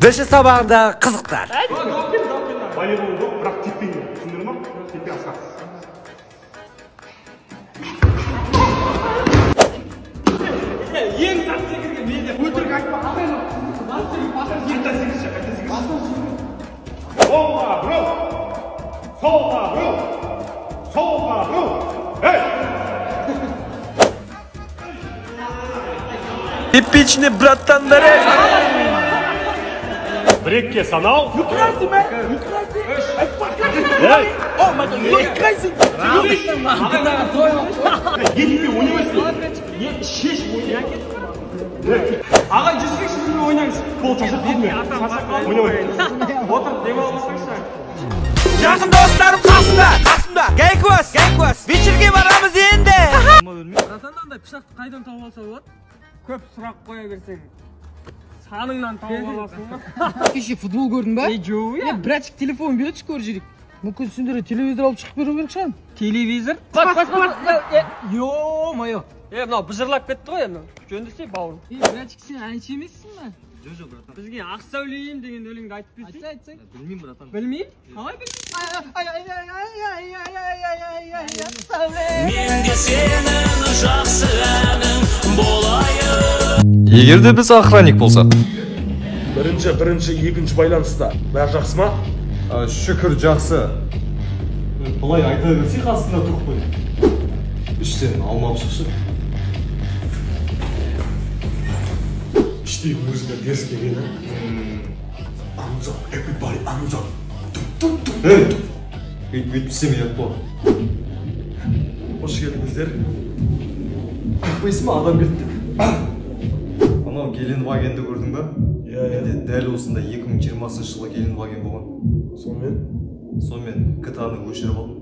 Дөші сабағында қызықтар. Волейболды бірақ теппейді. Түсіндірді ма? Теппей асқа. Ең сәт секірген менде. Өтірік айтпа, қайма. Қайта секірші. Солға бұрыл. Солға бұрыл. Солға бұрыл. Эй! Типичный браттандары. Бір-екке санау. Yukarısı be. Эй! Yukarısı. Етпей ойнамайсың. Шеш ойнай. Аға жүзге шешімде ойнаңыз. Бол шашақ кетме. Ойнамай. Отыр, демалмасаңшы. Жақын достарым қасымда. Гейкос. Вечерге барамыз енді. Расандан да пышақты қайдан тауып алса болады? Көп сұрақ қоя берсең. Саныңнан тауып аласың ба? Кеше футбол көрдің ба? Жоо я. Братчик телефон берші көр жүрек. Мүмкін сендер телевизор алып шығып беру керек шығар. Телевизор? Ё-моё. Мынау быжырлап кетті ғой енді. Жөндесе бауырым. Братчик сен әнші емессің ба? Жо, братан. Бізге ақ сәулейім деген өлеңді айтып берсең. Айтсай. Білмеймін, братан. Білмеймін? Қалай білмеймін? Менде сенің жақсы әнің болайын. Егер де біз охранник болсақ. Бірінші, екінші байланыста. Бәрі жақсы ма? Шүкір жақсы. Бұлай айта берсе қасында тұрып қой. Іштен алмап шықшы. Іштей өзіңе дерс келгені. Аңзақ, everybody аңзақ. Өйтпесем ет бол. Қош келдіңіздер. Қойсы ма адам кетті. Анау Геленвагенді көрдің ба? Менде дәл осында 2020 жылы Геленваген болған. Сонымен GTA-ны өшіріп алдым.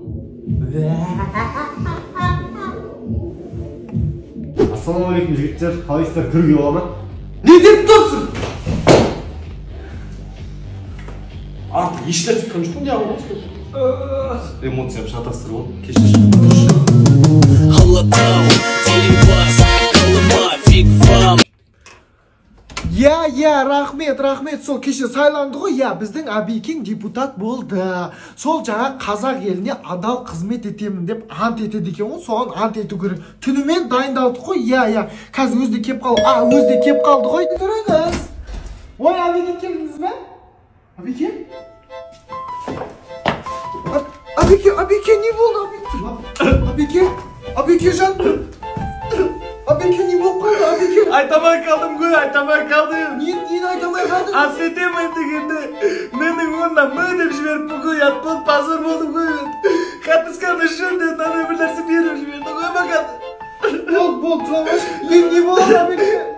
Ассалаумағалейкум жігіттер, қалайсыздар, кіруге бола ма? Не деп тұрсың? Арты ешілер тіккен жоқпын, не ағылып Эмоциям шатастырып алдым. Кешірші. Алатау, телебас, қалыма, фиг-фам. Рахмет, сол кеше сайланды ғой, біздің Абекең депутат болды. Сол жаңа қазақ еліне адал қызмет етемін деп ант етеді екен ғой, соған ант ету керек. Түнімен дайындалдық қой, қазір өзде кеп қалды ғой. Тұрыңыз. Ой, Абекең келдіңіз бе? Абекең не болды, Абекең жан. Абекең не болып қалды, Абекең? Айтамай қалдым. Нені айтамай қалдың? Асетемін дегенде, менің онда мө деп жіберіп бүгін ят болып пазыр болдым ғой. Қатысқаны үшін деді, ана бір нәрсе беріп жіберді ғой бақады. Болды, не болды, Абекең?